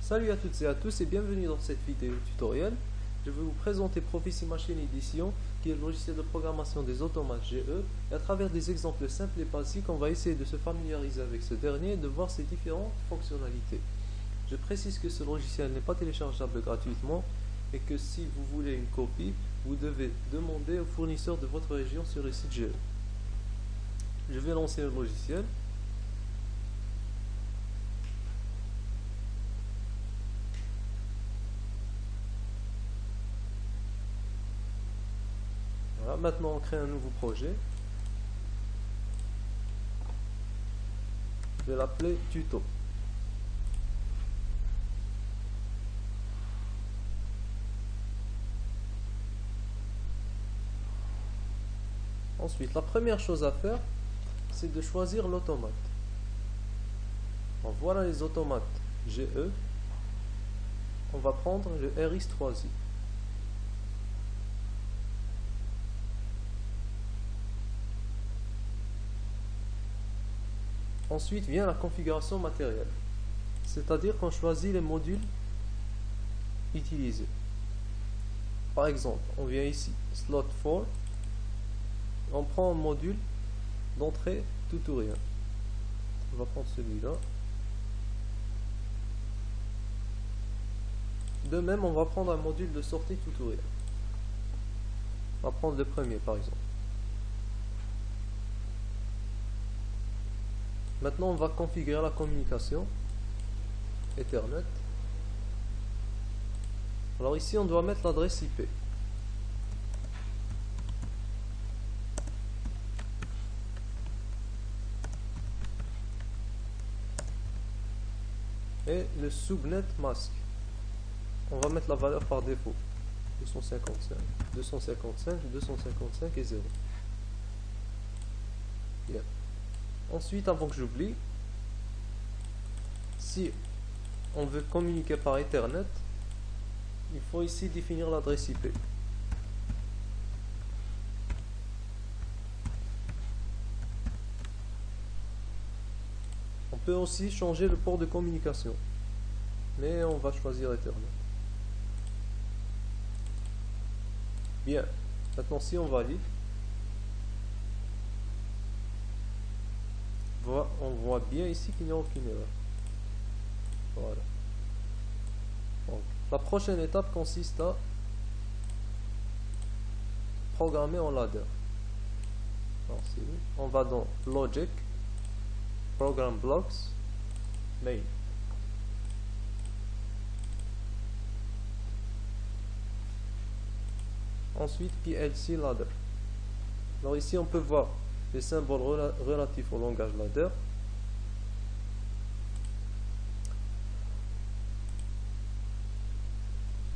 Salut à toutes et à tous et bienvenue dans cette vidéo tutoriel. Je vais vous présenter Prophecy Machine Edition, qui est le logiciel de programmation des automates GE, et à travers des exemples simples et basiques, on va essayer de se familiariser avec ce dernier et de voir ses différentes fonctionnalités. Je précise que ce logiciel n'est pas téléchargeable gratuitement et que si vous voulez une copie, vous devez demander au fournisseur de votre région sur le site GE. Je vais lancer le logiciel. Voilà, maintenant on crée un nouveau projet. Je vais l'appeler tuto. Ensuite, la première chose à faire, c'est de choisir l'automate. Voilà les automates GE. On va prendre le RX3i. Ensuite vient la configuration matérielle, c'est-à-dire qu'on choisit les modules utilisés. Par exemple, on vient ici, slot 4, on prend un module d'entrée tout ou rien. On va prendre celui-là. De même, on va prendre un module de sortie tout ou rien. On va prendre le premier par exemple. Maintenant, on va configurer la communication Ethernet. Alors ici, on doit mettre l'adresse IP. Et le subnet mask. On va mettre la valeur par défaut. 255, 255, 255 et 0. Bien. Ensuite, avant que j'oublie, si on veut communiquer par Ethernet, il faut ici définir l'adresse IP. On peut aussi changer le port de communication, mais on va choisir Ethernet. Bien, maintenant si on valide, on voit bien ici qu'il n'y a aucune erreur. Voilà. Donc, la prochaine étape consiste à programmer en ladder. Alors, on va dans Logic, Program Blocks, Main. Ensuite PLC Ladder. Alors ici on peut voir les symboles relatifs au langage ladder.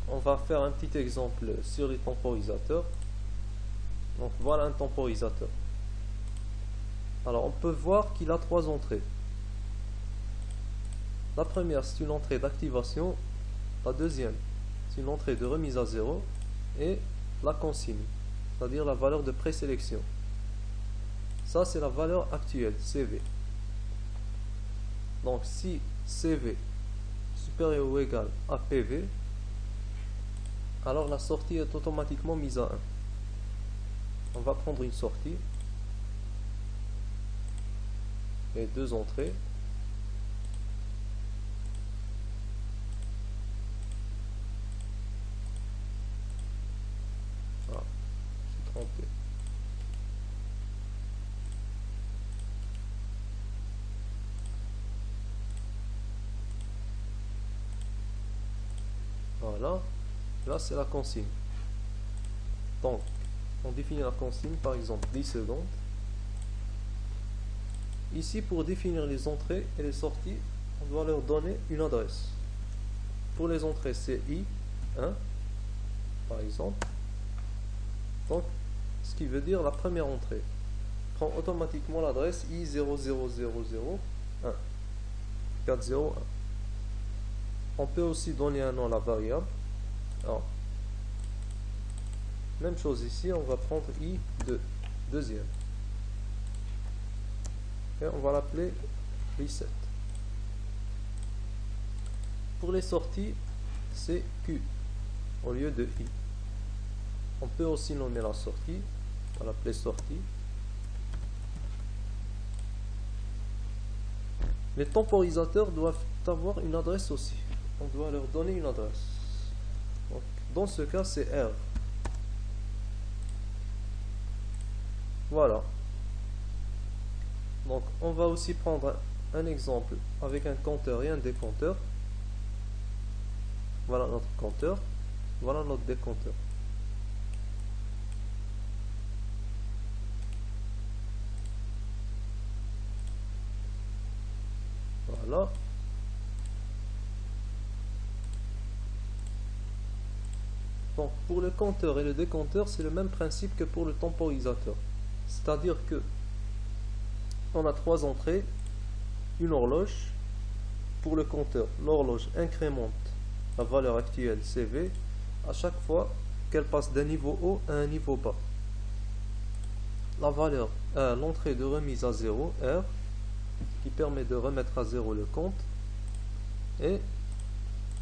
On va faire un petit exemple sur les temporisateurs. Donc voilà un temporisateur. Alors on peut voir qu'il a trois entrées. La première, c'est une entrée d'activation. La deuxième, c'est une entrée de remise à zéro. Et la consigne, c'est-à-dire la valeur de présélection. Ça, c'est la valeur actuelle, CV. Donc, si CV supérieur ou égal à PV, alors la sortie est automatiquement mise à 1. On va prendre une sortie et deux entrées. Ah, je suis trompé. Voilà, là c'est la consigne. Donc, on définit la consigne, par exemple 10 secondes. Ici, pour définir les entrées et les sorties, on doit leur donner une adresse. Pour les entrées, c'est I1, par exemple. Donc, ce qui veut dire la première entrée prend automatiquement l'adresse I00001, 401. On peut aussi donner un nom à la variable. Alors, même chose ici, on va prendre I2, deuxième. Et on va l'appeler reset. pour les sorties, c'est Q au lieu de I. On peut aussi nommer la sortie, on va l'appeler sortie. Les temporisateurs doivent avoir une adresse aussi. On doit leur donner une adresse. Donc, dans ce cas, c'est R. Voilà. Donc, on va aussi prendre un exemple avec un compteur et un décompteur. Voilà notre compteur. Voilà notre décompteur. Voilà. Donc, pour le compteur et le décompteur, c'est le même principe que pour le temporisateur. C'est-à-dire que on a trois entrées, une horloge. Pour le compteur, l'horloge incrémente la valeur actuelle CV à chaque fois qu'elle passe d'un niveau haut à un niveau bas. La valeur l'entrée de remise à 0, R, qui permet de remettre à 0 le compte, et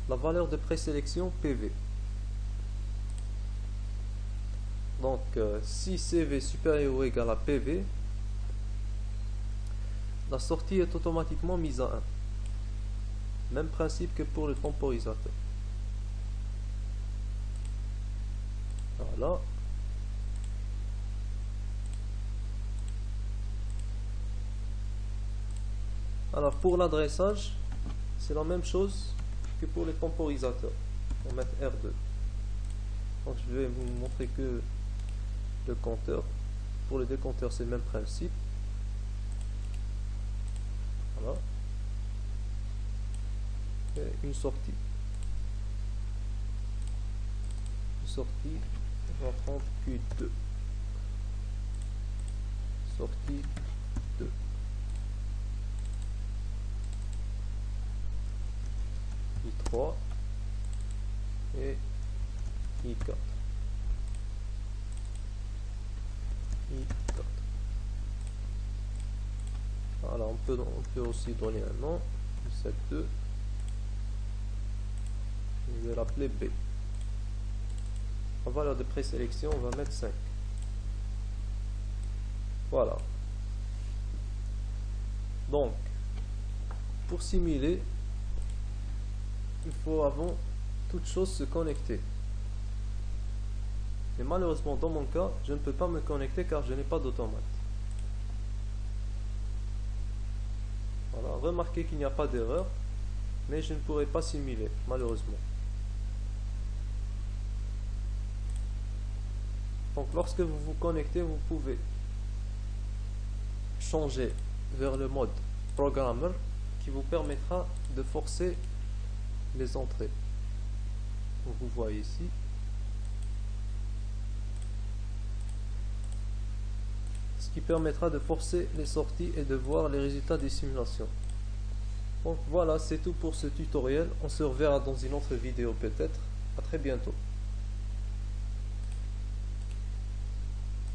la valeur de présélection PV. Donc, si CV supérieur ou égal à PV, la sortie est automatiquement mise à 1. Même principe que pour le temporisateur. Voilà. Alors, pour l'adressage, c'est la même chose que pour les temporisateurs. On va mettre R2. Donc, je vais vous montrer que le compteur. Pour le décompteur, c'est le même principe. Voilà. Et une sortie. Une sortie, on va prendre Q2. Sortie 2. I3 et I4. I4. Voilà, on peut aussi donner un nom. Cette 2. Je vais l'appeler B. En valeur de présélection, on va mettre 5. Voilà. Donc, pour simuler, il faut avant toute chose se connecter. Et malheureusement, dans mon cas, je ne peux pas me connecter car je n'ai pas d'automate. Voilà, remarquez qu'il n'y a pas d'erreur, mais je ne pourrai pas simuler, malheureusement. Donc lorsque vous vous connectez, vous pouvez changer vers le mode Programmer qui vous permettra de forcer les entrées. Donc, vous voyez ici. Ce qui permettra de forcer les sorties et de voir les résultats des simulations. Donc voilà, c'est tout pour ce tutoriel. On se reverra dans une autre vidéo peut-être. À très bientôt.